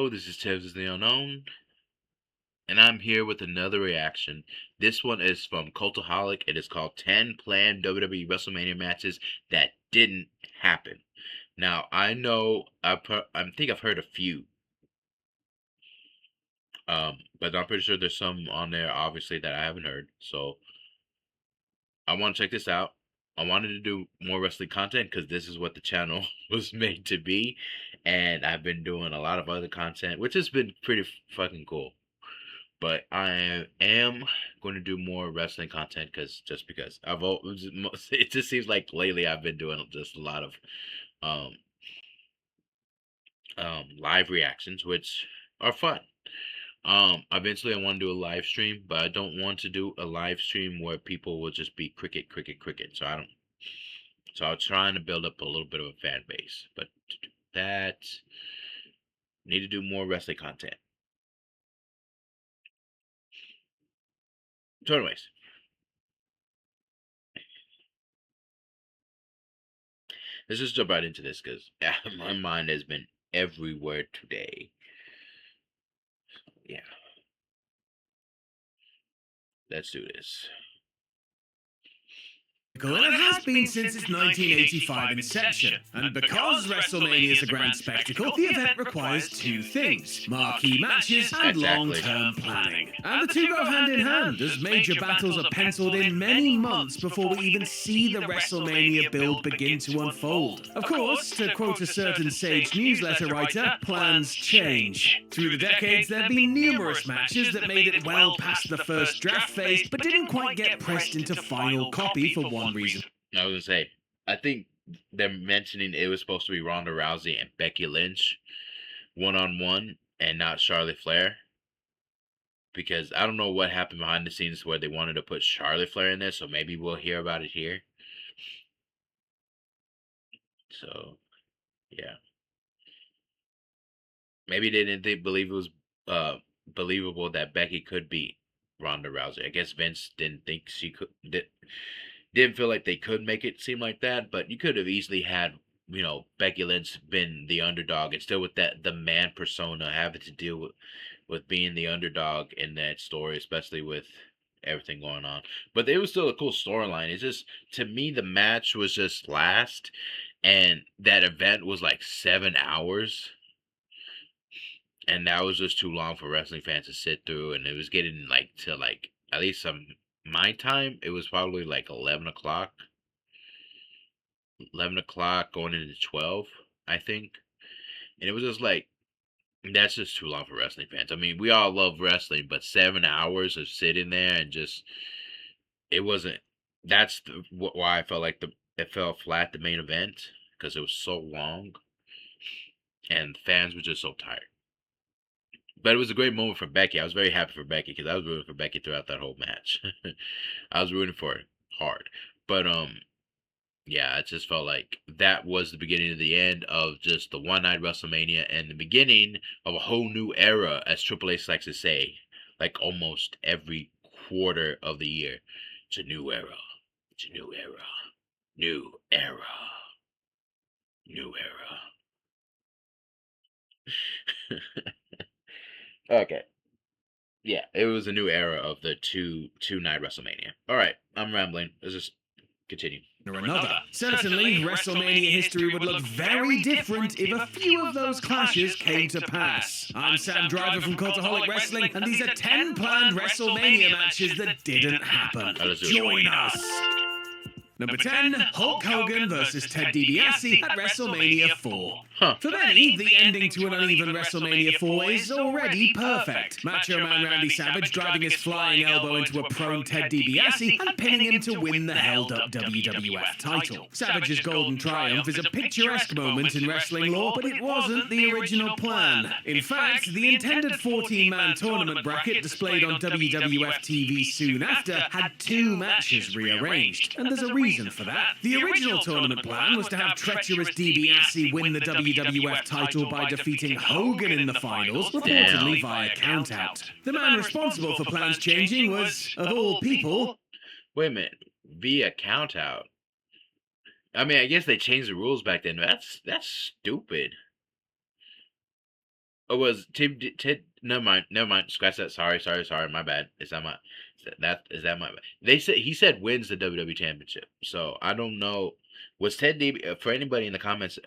Hello, this is Tibbs is the Unknown, and I'm here with another reaction. This one is from Cultaholic. It is called 10 Planned WWE WrestleMania Matches That Didn't Happen. Now, I know, I think I've heard a few, but I'm pretty sure there's some on there, obviously, that I haven't heard. So, I want to check this out. I wanted to do more wrestling content because this is what the channel was made to be. And I've been doing a lot of other content, which has been pretty fucking cool. But I am going to do more wrestling content because it just seems like lately I've been doing just a lot of um live reactions, which are fun. Eventually I want to do a live stream, but I don't want to do a live stream where people will just be cricket, cricket, cricket. So I'm trying to build up a little bit of a fan base, but to do that, need to do more wrestling content. So anyways, let's just jump right into this because my mind has been everywhere today. Yeah, let's do this. And it has been since its 1985 inception. And because WrestleMania is a grand spectacle, the event requires two things: marquee matches and long-term planning. And the two go hand in hand, as major battles are penciled in many months before we even see the WrestleMania build begin to unfold. Of course, to quote a certain sage newsletter writer, plans change. Through the decades, there have been numerous matches that made it well past the first draft phase, but didn't quite get pressed into final copy for one reason. I was gonna say, I think they're mentioning it was supposed to be Ronda Rousey and Becky Lynch one-on-one and not Charlotte Flair. Because I don't know what happened behind the scenes where they wanted to put Charlotte Flair in there, so maybe we'll hear about it here. So, yeah. Maybe they didn't believe it was believable that Becky could beat Ronda Rousey. I guess Vince didn't think she could. Didn't feel like they could make it seem like that, but you could have easily had, Becky Lynch been the underdog and still with the man persona having to deal with being the underdog in that story, especially with everything going on. But it was still a cool storyline. It's just, to me, the match was just last, and that event was like 7 hours, and that was just too long for wrestling fans to sit through, and it was getting like to like at least some my time. It was probably like 11 o'clock, 11 o'clock going into 12, I think, and it was just like that's just too long for wrestling fans. I mean, we all love wrestling, but 7 hours of sitting there and just it wasn't. That's why I felt like it fell flat, the main event, because it was so long and fans were just so tired. But it was a great moment for Becky. I was very happy for Becky because I was rooting for Becky throughout that whole match. I was rooting for her hard. But yeah, it just felt like that was the beginning of the end of just the one night WrestleMania and the beginning of a whole new era, as Triple H likes to say, like almost every quarter of the year. It's a new era. It's a new era. New era. New era. Okay. Yeah, it was a new era of the two night WrestleMania. All right, I'm rambling. Let's just continue. Or another. Certainly, WrestleMania history would look very different if a few of those clashes came to pass. I'm Sam Driver from Cultaholic Wrestling, and these are 10 planned WrestleMania matches that didn't happen. Join us! Number 10, Hulk Hogan versus Ted DiBiase at WrestleMania 4. For many, the ending to an uneven WrestleMania 4 is already perfect. Macho Man Randy Savage driving his flying elbow into a prone Ted DiBiase and pinning him to win the held-up WWF title. Savage's golden triumph is a picturesque moment in wrestling lore, but it wasn't the original plan. In fact, the intended 14-man tournament bracket displayed on WWF TV soon after had 2 matches rearranged, and there's a reason for that. The original tournament plan was to have treacherous DiBiase win the WWF title by defeating Hogan in the finals, reportedly via countout. The man responsible for plans changing was, of all people... Wait a minute, via countout? I mean, I guess they changed the rules back then. That's stupid. It was Tim. Never mind. Never mind. Scratch that. Sorry. My bad. Is that my bad? He said wins the WWE Championship. So I don't know. Was for anybody in the comments?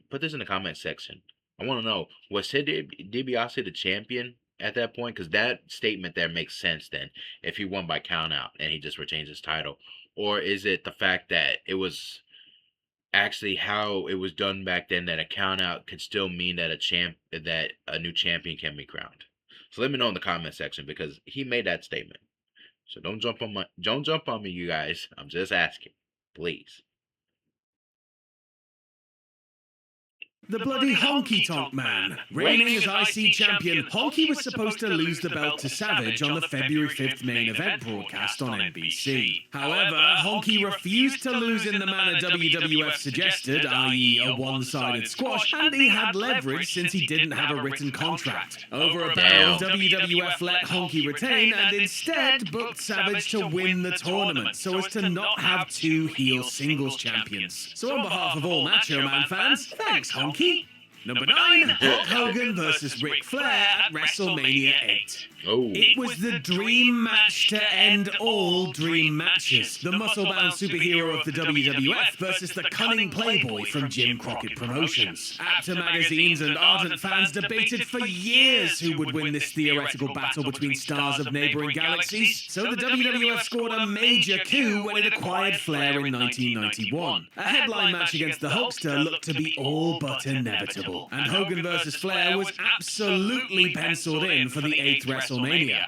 Put this in the comments section. I want to know, was DiBiase the champion at that point? Because that statement there makes sense. Then if he won by count out and he just retains his title, or is it the fact that it was actually how it was done back then, that a count out could still mean that a new champion can be crowned? So let me know in the comment section, because he made that statement. So don't jump on me, you guys. I'm just asking, please. The bloody Honky Tonk Man. Reigning as IC champion, Honky was supposed to lose the belt to Savage on the February 5th main event broadcast on NBC. However, Honky refused to lose in the manner WWF suggested, i.e. a one-sided squash, and he had leverage since he didn't have a written contract. Over a barrel, WWF let Honky retain and instead booked Savage to win the tournament, so as to not have two heel singles champions. So on behalf of all Macho Man fans, thanks Honky. Number 9, Hulk Hogan versus Ric Flair at WrestleMania 8. Oh. It was the dream match to end all dream matches. The muscle-bound superhero of the WWF versus the cunning playboy from Jim Crockett Promotions. Actor magazines and ardent fans debated for years who would win this theoretical battle between stars of neighboring galaxies, so the WWF scored a major coup when it acquired Flair in 1991. A headline match against the Hulkster looked to be all but inevitable, and Hogan versus Flair was absolutely penciled in for the 8th WrestleMania.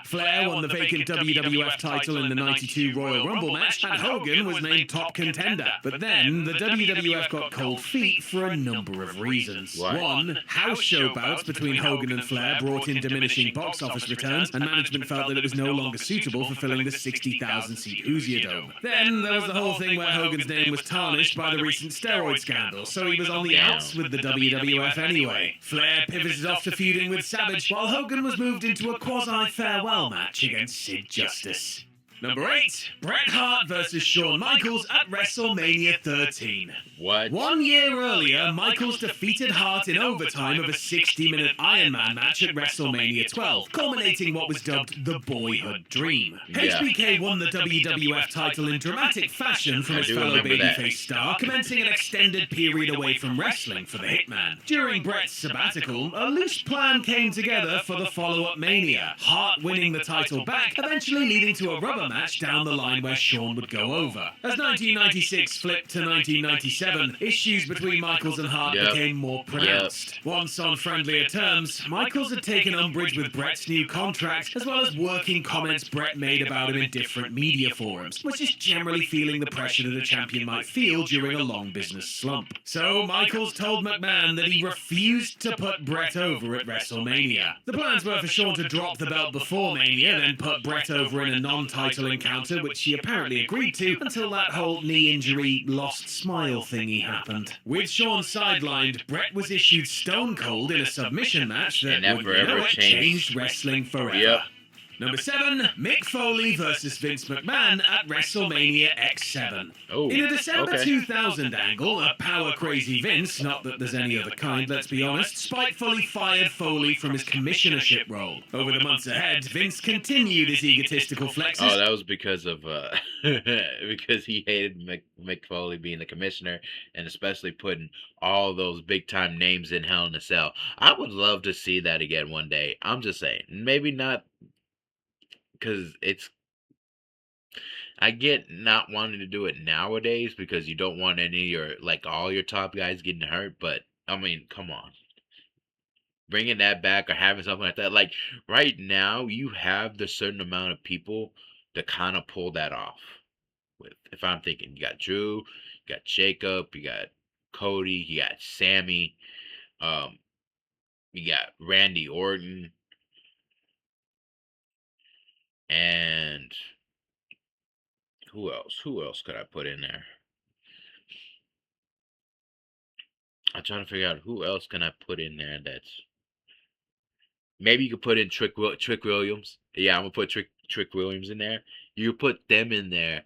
Flair won the vacant WWF title in the 92 Royal Rumble match, and Hogan was named top contender. But then, the WWF got cold feet for a number of reasons. One, house show bouts between Hogan and Flair brought in diminishing box office returns, and management felt that it was no longer suitable for filling the 60,000-seat Hoosier Dome. Then, there was the whole thing where Hogan's name was tarnished by the recent steroid scandal, so he was on the outs with the WWF anyway. Flair pivoted off to feuding with Savage, while Hogan was moved into a quasi-farewell match against Sid Justice. Number 8, Bret Hart versus Shawn Michaels at WrestleMania 13. What? 1 year earlier, Michaels defeated Hart in overtime of a 60-minute Iron Man match at WrestleMania 12, culminating what was dubbed the Boyhood Dream. Yeah. HBK won the WWF title in dramatic fashion from his fellow babyface star, commencing an extended period away from wrestling for the Hitman. During Bret's sabbatical, a loose plan came together for the follow-up Mania, Hart winning the title back, eventually leading to a rubber match down the line where Shawn would go over. As 1996 flipped to 1997, issues between Michaels and Hart became more pronounced. Once on friendlier terms, Michaels had taken umbrage with Bret's new contract, as well as working comments Bret made about him in different media forums, which is generally feeling the pressure that a champion might feel during a long business slump. So Michaels told McMahon that he refused to put Bret over at WrestleMania. The plans were for Shawn to drop the belt before Mania, then put Bret over in a non-title encounter, which he apparently agreed to, until that whole knee injury lost smile thingy happened. With Shawn sidelined, Bret was issued Stone Cold in a submission match that changed wrestling forever. Yep. Number 7, Mick Foley versus Vince McMahon at WrestleMania X7. Oh, in a December okay. 2000 angle, a power-crazy Vince, not that there's any other kind, let's be honest, spitefully fired Foley from his commissionership role. Over the months ahead, Vince continued his egotistical flexes. Oh, that was because of because he hated Mick Foley being the commissioner, and especially putting all those big-time names in Hell in a Cell. I would love to see that again one day. I'm just saying, maybe not. Because I get not wanting to do it nowadays because you don't want any or all your top guys getting hurt. But I mean, come on, bringing that back or having something like that. Like right now, you have the certain amount of people to kind of pull that off. With, if I'm thinking, you got Drew, you got Jacob, you got Cody, you got Sammy, you got Randy Orton. And who else? Who else could I put in there? I'm trying to figure out who else can I put in there. That's maybe you could put in Trick Williams. Yeah, I'm gonna put Trick Williams in there. You put them in there,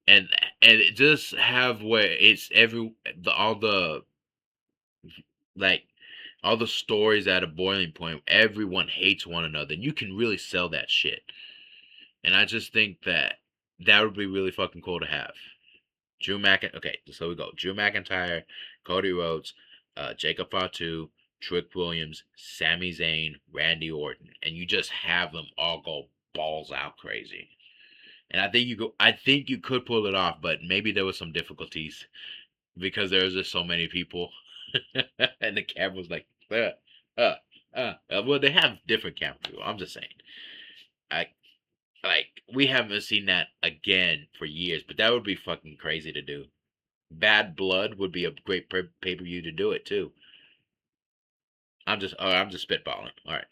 and just have where it's all the like all the stories at a boiling point. Everyone hates one another, and you can really sell that shit. And I just think that would be really fucking cool to have. Okay, so we go. Drew McIntyre, Cody Rhodes, Jacob Fatu, Trick Williams, Sami Zayn, Randy Orton, and you just have them all go balls out crazy. And I think you could pull it off, but maybe there was some difficulties because there was just so many people, and the camera was like, well, they have different camera people. I'm just saying, I like we haven't seen that again for years, but that would be fucking crazy to do. Bad Blood would be a great pay per view to do it too. I'm just spitballing. All right.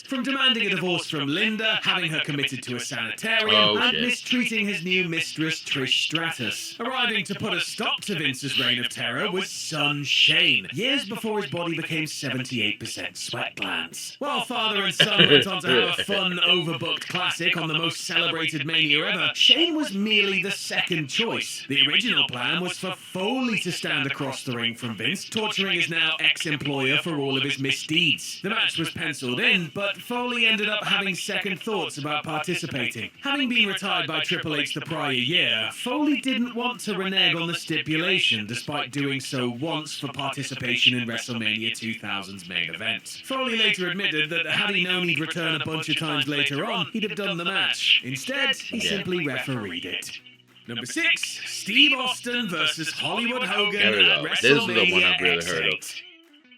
From demanding a divorce from Linda, having her committed to a sanitarium, and mistreating his new mistress Trish Stratus. Arriving to put a stop to Vince's reign of terror was son Shane, years before his body became 78% sweat glands. While father and son went on to have a fun, overbooked classic on the most celebrated Mania ever, Shane was merely the second choice. The original plan was for Foley to stand across the ring from Vince, torturing his now ex-employer for all of his misdeeds. The match was penciled in, but Foley ended up having second thoughts about participating. Having been retired by Triple H the prior year, Foley didn't want to renege on the stipulation, despite doing so once for participation in WrestleMania 2000's main event. Foley later admitted that had he known he'd return a bunch of times later on, he'd have done the match. Instead, he simply refereed it. Number 6, Steve Austin versus Hollywood Hogan at WrestleMania This is the one I've really heard of. X8.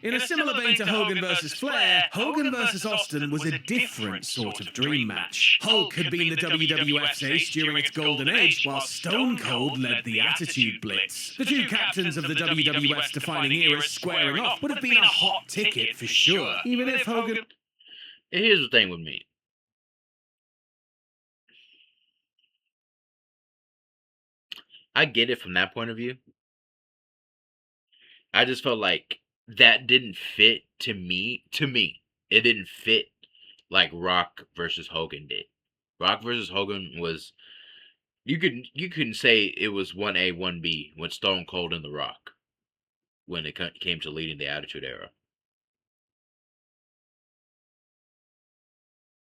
In a similar vein to Hogan vs. Flair, Hogan vs. Austin was a different sort of dream match. Hulk had been the WWF's ace during its golden age, while Stone Cold led the Attitude Blitz. The two captains of the WWF's defining era squaring off would have been a hot ticket for sure, even if Hogan... Here's the thing with me. I get it from that point of view. I just felt like that didn't fit to me. It didn't fit like Rock versus Hogan did. Rock versus Hogan was you couldn't say it was 1A 1B when Stone Cold and The Rock when it came to leading the Attitude Era.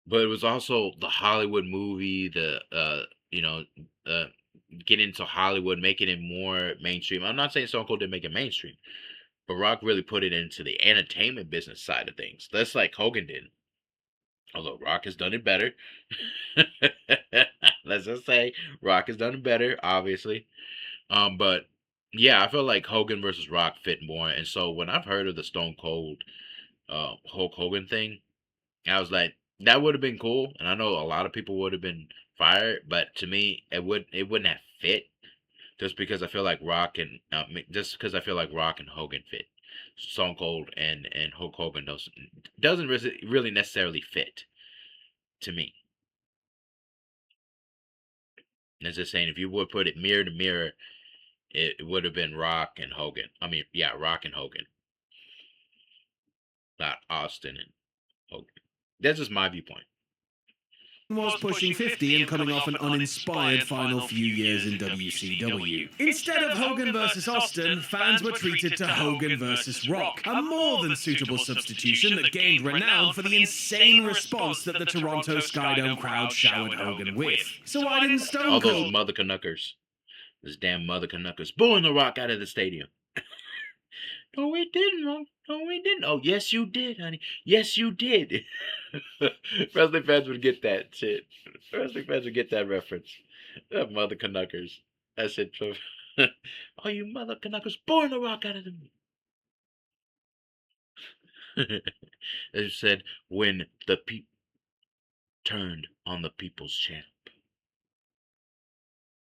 But it was also the Hollywood movie, getting into Hollywood, making it more mainstream. I'm not saying Stone Cold didn't make it mainstream, but Rock really put it into the entertainment business side of things. That's like Hogan did. Although Rock has done it better. Let's just say Rock has done it better, obviously. But yeah, I feel like Hogan versus Rock fit more. And so when I've heard of the Stone Cold Hulk Hogan thing, I was like, that would have been cool. And I know a lot of people would have been fired, but to me, it wouldn't have fit. Just because I feel like Rock and Hogan fit, Stone Cold and Hulk Hogan doesn't really necessarily fit to me. As just saying, if you would put it mirror to mirror, it would have been Rock and Hogan. I mean, yeah, Rock and Hogan, not Austin and Hogan. That's just my viewpoint. Was pushing 50 and coming off an uninspired final few years in WCW. Instead of Hogan vs. Austin, fans were treated to Hogan vs. Rock, a more than suitable substitution that gained renown for the insane response that the Toronto Skydome crowd showered Hogan with. So why didn't Stone Cold... All those mother Canuckers. Those damn mother Canuckers. Booing The Rock out of the stadium. No, we didn't, Ron. No, we didn't. Oh, yes, you did, honey. Yes, you did. Wrestling fans would get that shit. Wrestling fans would get that reference. Mother Canuckers. That's it. Oh, you mother Canuckers, booing The Rock out of them. They said, when the people turned on the people's champ.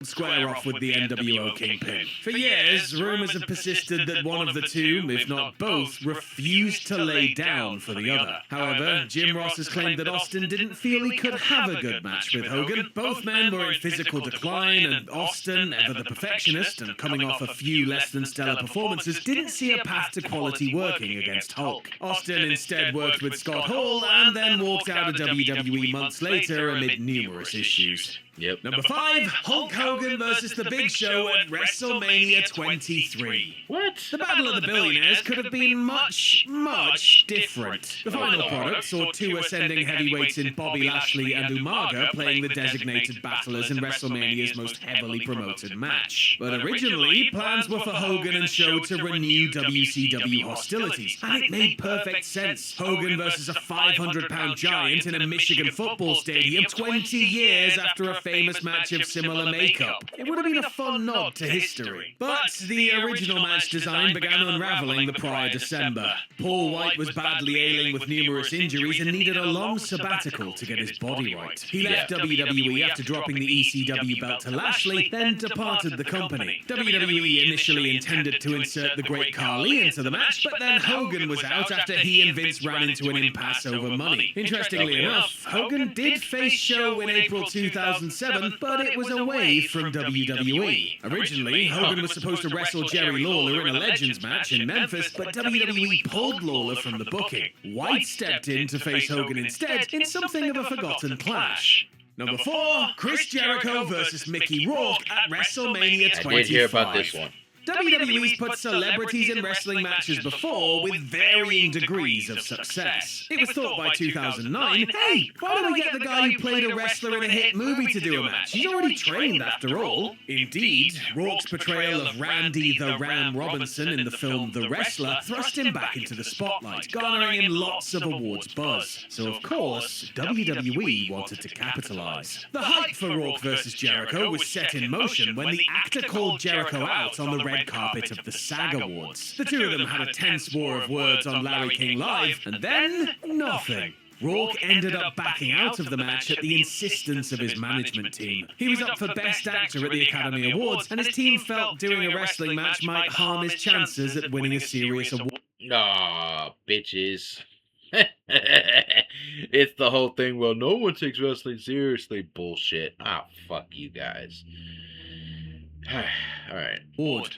Square off with the NWO Kingpin. For years, rumors have persisted that one of the two, if not both, refused to lay down for the other. However, Jim Ross has claimed that Austin didn't feel he could have a good match with Hogan. Both men were in physical decline, and Austin, ever the perfectionist and coming off a few less than stellar performances, didn't see a path to quality working against Hulk. Austin instead worked with Scott Hall and then walked out of WWE months later amid numerous issues. Yep. Number 5, Hulk Hogan versus The Big Show at WrestleMania 23. What? The Battle of the Billionaires could have been much, much different. The final product saw two ascending heavyweights in Bobby Lashley and Umaga playing the designated battlers in WrestleMania's most heavily promoted match. But originally, plans were for Hogan and Show to renew WCW hostilities, and it made perfect sense. Hogan versus a 500-pound giant in a Michigan football stadium 20 years after a famous match of similar makeup. It would have been a fun nod to history. But the original match design began unraveling the prior December. Paul White was badly ailing with numerous injuries and needed a long sabbatical to get his body right. He left WWE after dropping the ECW belt to Lashley, then departed the company. WWE initially intended to insert the Great Khali into the match, but then Hogan was out after he and Vince ran into an impasse over money. Interestingly enough, Hogan did face Show in April 2007, but it was away from WWE. Originally, Hogan was supposed to wrestle Jerry Lawler in a Legends match in Memphis, but WWE pulled Lawler from the booking. White stepped in to face Hogan instead in something of a forgotten clash. Number 4, Chris Jericho versus Mickey Rourke at WrestleMania 25. I did hear about this one. WWE's put celebrities in wrestling matches before with varying degrees of success. It was thought by 2009, hey, why don't we get the guy who played a wrestler in a hit movie to do a match? He's already trained after all. Indeed, Rourke's portrayal of Randy the Ram Robinson in the film The Wrestler thrust him back into the spotlight, garnering him lots of awards buzz. So of course, WWE wanted to capitalize. The hype for Rourke versus Jericho was set in motion when the actor called Jericho out on the red carpet of the SAG Awards. The two of them had a tense war of words on Larry King Live, and then nothing. Rourke ended up backing out of the match at the insistence of his management team. He was up for Best Actor at the Academy Awards, and his team felt doing a wrestling match might harm his chances at winning a serious award. Aw, bitches. It's the whole thing, well, no one takes wrestling seriously. Bullshit. Ah, fuck you guys. Alright.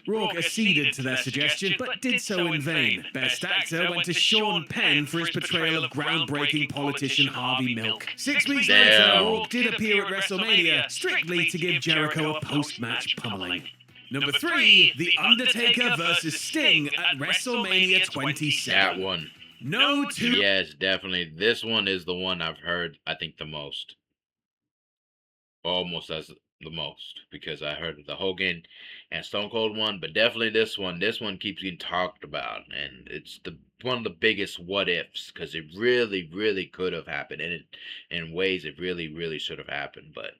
Rourke acceded to their suggestion, but did so in vain. Best Actor went to Sean Penn for his portrayal of groundbreaking politician Harvey Milk. 6 weeks later, Rourke did appear at WrestleMania, strictly to give Jericho a post-match pummeling. Number 3, The Undertaker versus Sting at WrestleMania 27. That one. No two... Yes, definitely. This one is the one I've heard, I think, the most. Almost as the most, because I heard the Hogan and Stone Cold one, but definitely this one. This one keeps getting talked about, and it's one of the biggest what ifs, because it really, really could have happened, and in ways it really, really should have happened, but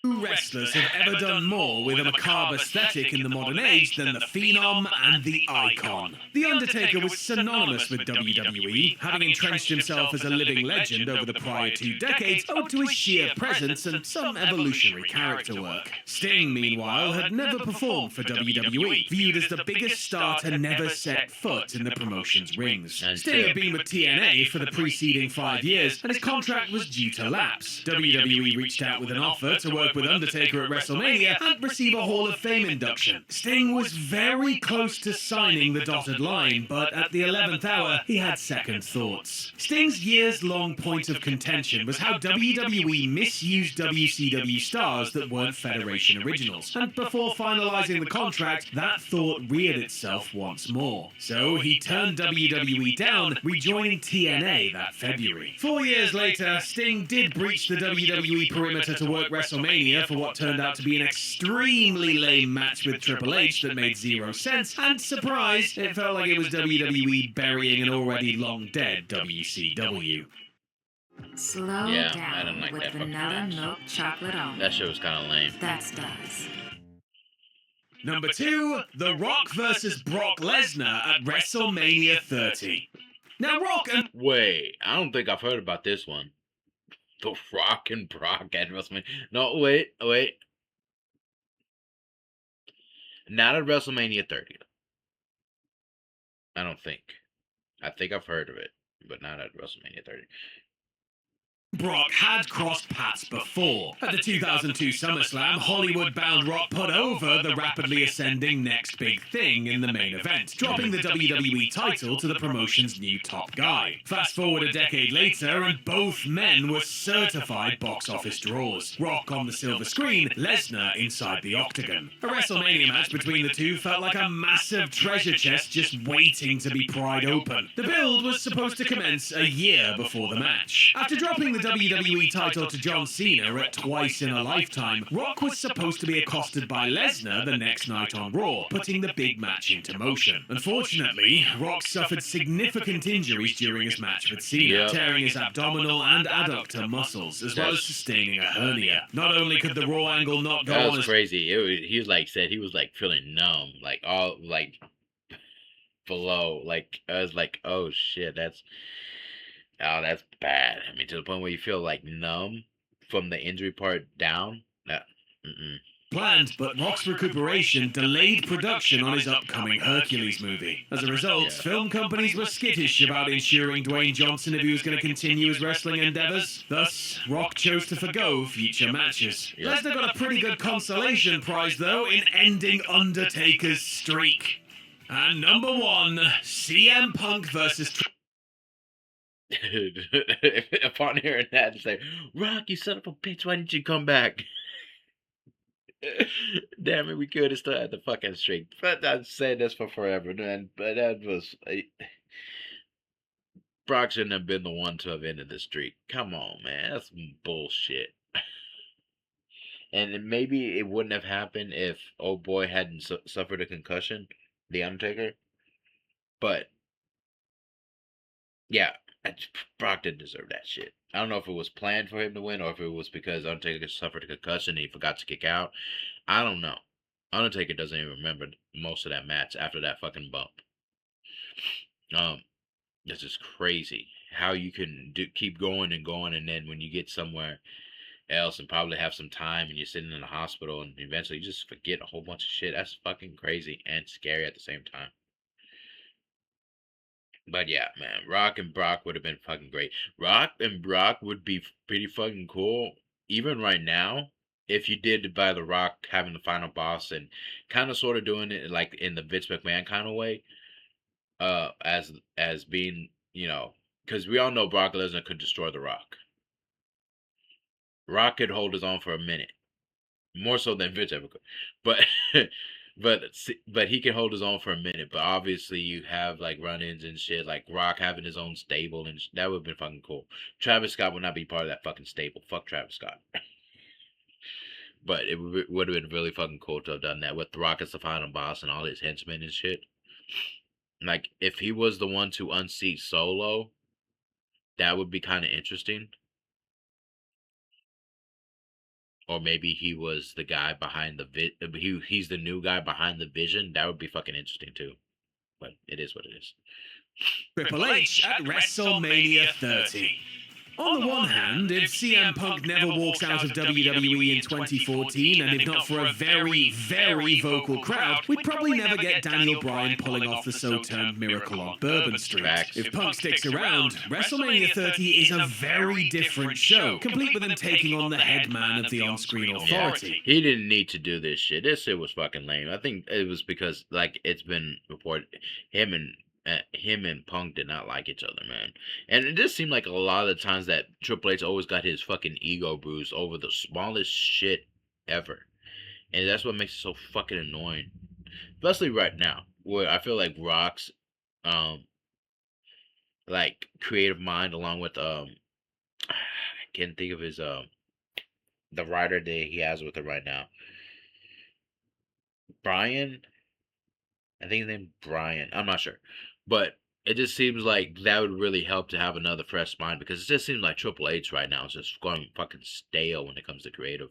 Few wrestlers have ever done more with a macabre aesthetic in the modern age than the Phenom and the Icon. The Undertaker was synonymous with WWE, having entrenched himself as a living legend over the prior 2 decades, owed to his sheer presence and some evolutionary character work. Sting, meanwhile, had never performed for WWE, viewed as the biggest star to never set foot in the promotion's rings. Sting had been with TNA for the preceding 5 years, and his contract was due to lapse. WWE reached out with an offer to work with Undertaker at WrestleMania and receive a Hall of Fame induction. Sting was very close to signing the dotted line, but at the 11th hour, he had second thoughts. Sting's years-long point of contention was how WWE misused WCW stars that weren't Federation originals, and before finalizing the contract, that thought reared itself once more. So he turned WWE down, rejoining TNA that February. 4 years later, Sting did breach the WWE perimeter to work WrestleMania for what turned out to be an extremely lame match with Triple H that made zero sense, and surprise, it felt like it was WWE burying an already long-dead WCW. Slow yeah, down I don't like with that fucking vanilla match. milk chocolate almond. That shit was kind of lame. That's does. Number 2, The Rock versus Brock Lesnar at WrestleMania 30. Now, Rock and... Wait, I don't think I've heard about this one. The Rock and Brock at WrestleMania. No, wait. Not at WrestleMania 30. I don't think. I think I've heard of it, but not at WrestleMania 30. Brock had crossed paths before. At the 2002 SummerSlam, Hollywood-bound Rock put over the rapidly ascending next big thing in the main event, dropping the WWE title to the promotion's new top guy. Fast forward a decade later, and both men were certified box office draws. Rock on the silver screen, Lesnar inside the octagon. A WrestleMania match between the two felt like a massive treasure chest just waiting to be pried open. The build was supposed to commence a year before the match. After dropping the WWE title to John Cena at Twice in a Lifetime, Rock was supposed to be accosted by Lesnar the next night on Raw, putting the big match into motion. Unfortunately, Rock suffered significant injuries during his match with Cena, tearing his abdominal and adductor muscles, as well as sustaining a hernia. Not only could the Raw angle not go on as... That was crazy. He was like, said he was like feeling numb, like all like below. Like I was like, oh shit, that's bad. I mean, to the point where you feel like numb from the injury part down. Planned, but Rock's recuperation delayed production on his upcoming Hercules movie. As a result, film companies were skittish about insuring Dwayne Johnson if he was going to continue his wrestling endeavors. Thus, Rock chose to forgo future matches. Lesnar got a pretty good consolation prize, though, in ending Undertaker's streak. And number 1, CM Punk versus... Upon hearing that, it's like, Rock, you son of a bitch, why didn't you come back? Damn it, we could have still had the fucking streak. But I've said this for forever, man. But that was... Brock shouldn't have been the one to have ended the streak. Come on, man. That's some bullshit. And maybe it wouldn't have happened if old boy hadn't suffered a concussion, The Undertaker. But, yeah, Brock didn't deserve that shit. I don't know if it was planned for him to win or if it was because Undertaker suffered a concussion and he forgot to kick out. I don't know. Undertaker doesn't even remember most of that match after that fucking bump. This is crazy how you can keep going and going, and then when you get somewhere else and probably have some time and you're sitting in the hospital and eventually you just forget a whole bunch of shit. That's fucking crazy and scary at the same time. But yeah, man, Rock and Brock would have been fucking great. Rock and Brock would be pretty fucking cool, even right now, if you did by The Rock having the final boss and kind of sort of doing it like in the Vince McMahon kind of way, as being, you know, because we all know Brock Lesnar could destroy The Rock. Rock could hold his own for a minute, more so than Vince ever could, but. But he can hold his own for a minute. But obviously, you have like run-ins and shit, like Rock having his own stable, and that would have been fucking cool. Travis Scott would not be part of that fucking stable. Fuck Travis Scott. But it would have been really fucking cool to have done that with The Rock as the final boss and all his henchmen and shit. Like if he was the one to unseat Solo, that would be kind of interesting. Or maybe he was the guy behind the he's the new guy behind the Vision. That would be fucking interesting too. But it is what it is. Triple H at WrestleMania 30. On the one hand, if CM Punk never walks out of WWE in 2014, and if not for a very, very vocal crowd, we'd probably never get Daniel Bryan pulling off the so-termed miracle on Bourbon Street. If Punk sticks around, WrestleMania 30 is a very different show, complete with him taking on the head man of the on-screen authority. He didn't need to do this shit. This shit was fucking lame. I think it was because, like, it's been reported, him and Punk did not like each other, man. And it just seemed like a lot of the times that Triple H always got his fucking ego bruised over the smallest shit ever. And that's what makes it so fucking annoying. Especially right now, where I feel like Rock's, like, creative mind, along with, I can't think of his, the writer that he has with it right now. Brian? I think his name's Brian. I'm not sure. But it just seems like that would really help to have another fresh mind, because it just seems like Triple H right now is just going fucking stale when it comes to creative.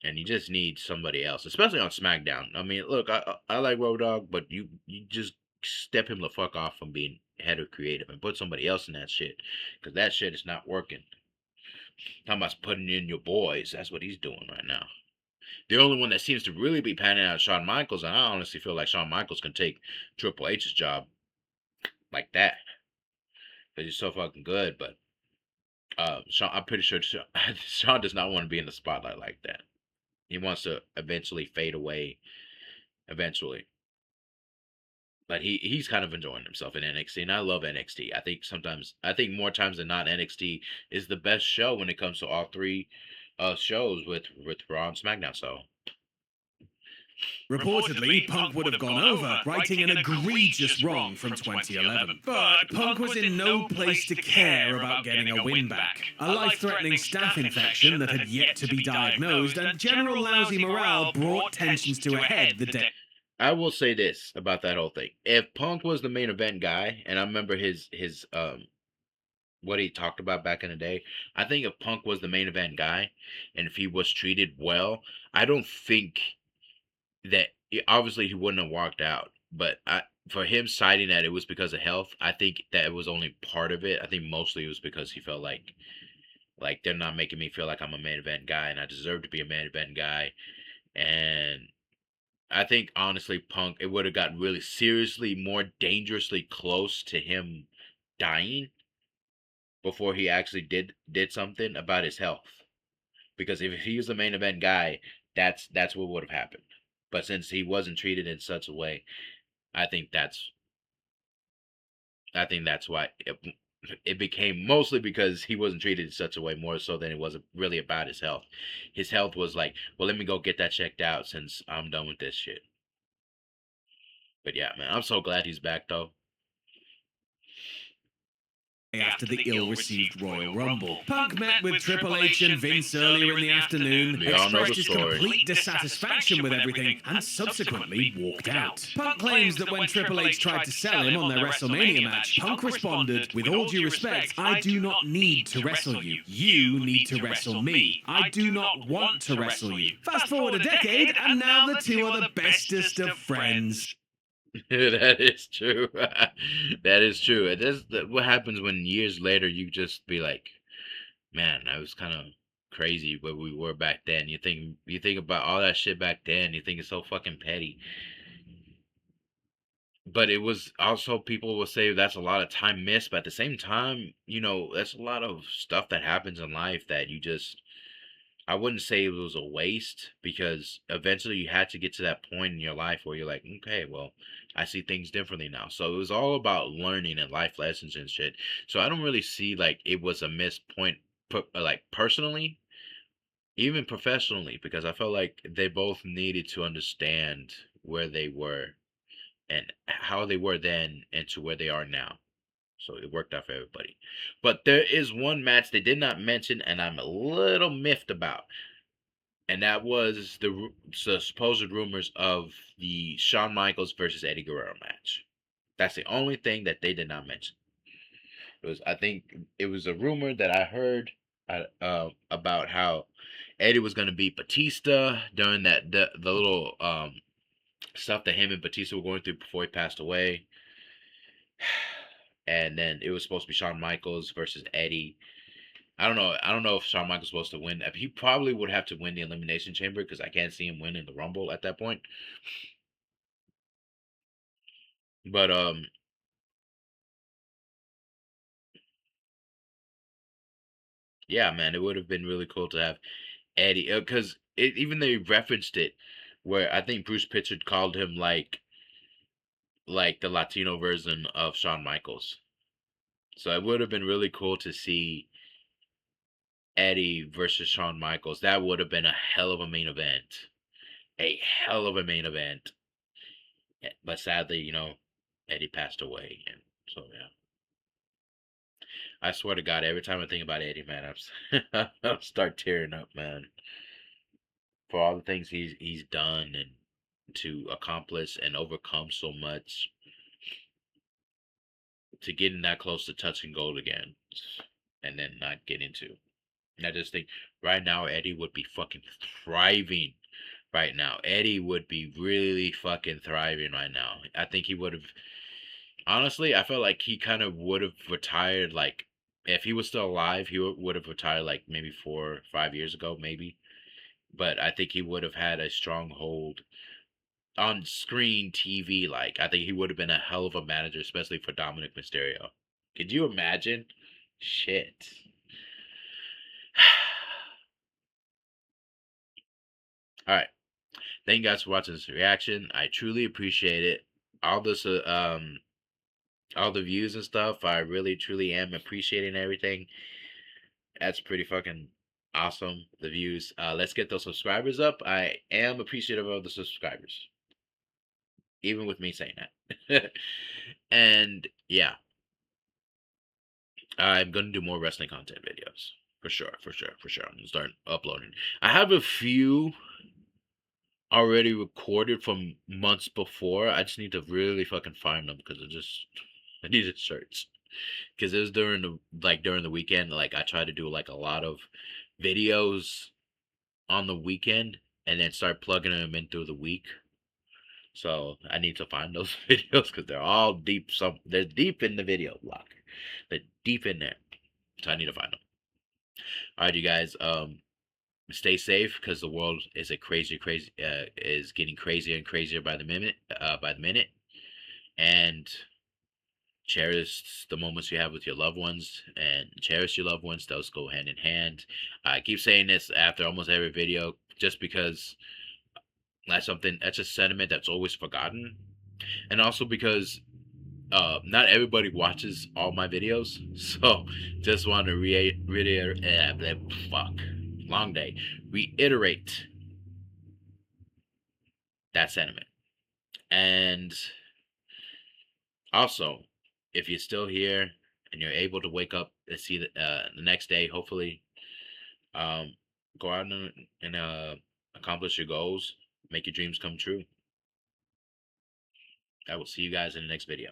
And you just need somebody else, especially on SmackDown. I mean, look, I like Road Dogg, but you just step him the fuck off from being head of creative and put somebody else in that shit, because that shit is not working. Talking about putting in your boys, that's what he's doing right now. The only one that seems to really be panning out is Shawn Michaels, and I honestly feel like Shawn Michaels can take Triple H's job like that, because he's so fucking good. But Sean, I'm pretty sure Sean does not want to be in the spotlight like that. He wants to eventually fade away. Eventually, but he's kind of enjoying himself in NXT, and I love NXT. I think more times than not, NXT is the best show when it comes to all three shows with Raw and SmackDown. So Reportedly, Punk would have gone over, righting an egregious wrong from 2011. But Punk was in no place to care about getting a win back. A life-threatening staph infection that had yet to be diagnosed, and general lousy morale brought tensions to a head the day. I will say this about that whole thing: if Punk was the main event guy, and I remember his what he talked about back in the day, I think if Punk was the main event guy, and if he was treated well, I don't think that obviously he wouldn't have walked out. But for him citing that it was because of health, I think that it was only part of it. I think mostly it was because he felt like they're not making me feel like I'm a main event guy, and I deserve to be a main event guy. And I think honestly, Punk, it would have got really seriously more dangerously close to him dying before he actually did something about his health. Because if he was the main event guy, that's what would have happened. But since he wasn't treated in such a way, I think that's I think that's why it became mostly because he wasn't treated in such a way more so than it was really about his health. His health was like, well, let me go get that checked out since I'm done with this shit. But yeah, man, I'm so glad he's back though. After the ill-received Royal Rumble, Punk met with Triple H and Vince earlier in the afternoon, We all know expressed the his story. complete dissatisfaction with everything, and subsequently walked out. Punk claims that when Triple H tried to sell him on their WrestleMania match, Punk responded, "With all due respect, I do not need to wrestle you. You need to wrestle me. I do not want to wrestle you." Fast forward a decade, and now the two are the bestest of friends. That is true. That is true. It is what happens when years later you just be like, man, I was kind of crazy where we were back then. You think about all that shit back then. You think it's so fucking petty. But it was also people will say that's a lot of time missed. But at the same time, that's a lot of stuff that happens in life that you just I wouldn't say it was a waste because eventually you had to get to that point in your life where you're like, okay, well, I see things differently now. So it was all about learning and life lessons and shit. So I don't really see like it was a missed point, like personally, even professionally, because I felt like they both needed to understand where they were and how they were then and to where they are now. So it worked out for everybody. But there is one match they did not mention, and I'm a little miffed about. And that was the supposed rumors of the Shawn Michaels versus Eddie Guerrero match. That's the only thing that they did not mention. I think it was a rumor that I heard about how Eddie was going to beat Batista during the little stuff that him and Batista were going through before he passed away. And then it was supposed to be Shawn Michaels versus Eddie. I don't know. I don't know if Shawn Michaels was supposed to win. He probably would have to win the Elimination Chamber because I can't see him winning the Rumble at that point. But yeah, man, it would have been really cool to have Eddie because even they referenced it, where I think Bruce Pritchard called him like the Latino version of Shawn Michaels. So it would have been really cool to see Eddie versus Shawn Michaels. That would have been a hell of a main event. A hell of a main event. But sadly, Eddie passed away, and so yeah. I swear to God, every time I think about Eddie, man, I'll start tearing up, man. For all the things he's done and to accomplish and overcome so much, to getting that close to touching gold again, and then not get into. And I just think right now Eddie would be fucking thriving. Right now, Eddie would be really fucking thriving right now. I think he would have. Honestly, I felt like he kind of would have retired. Like, if he was still alive, he would have retired like maybe 4 or 5 years ago, maybe. But I think he would have had a strong hold on screen TV. Like, I think he would have been a hell of a manager, especially for Dominic Mysterio. Could you imagine? Shit. All right. Thank you guys for watching this reaction. I truly appreciate it. All this, all the views and stuff. I really, truly am appreciating everything. That's pretty fucking awesome. The views. Let's get those subscribers up. I am appreciative of the subscribers, even with me saying that. And yeah, I'm gonna do more wrestling content videos for sure, for sure, for sure. I'm gonna start uploading. I have a few already recorded from months before. I just need to really fucking find them because I needed shirts. Because it was during the weekend. Like I tried to do like a lot of videos on the weekend and then start plugging them in through the week. So I need to find those videos because they're all deep. They're deep in the video block. They're deep in there. So I need to find them. All right, you guys. Stay safe because the world is is getting crazier and crazier by the minute. And cherish the moments you have with your loved ones and cherish your loved ones. Those go hand in hand. I keep saying this after almost every video just because that's a sentiment that's always forgotten, and also because not everybody watches all my videos, so just want to reiterate that sentiment. And also, if you're still here and you're able to wake up and see the next day, hopefully, go out and accomplish your goals, make your dreams come true. I will see you guys in the next video.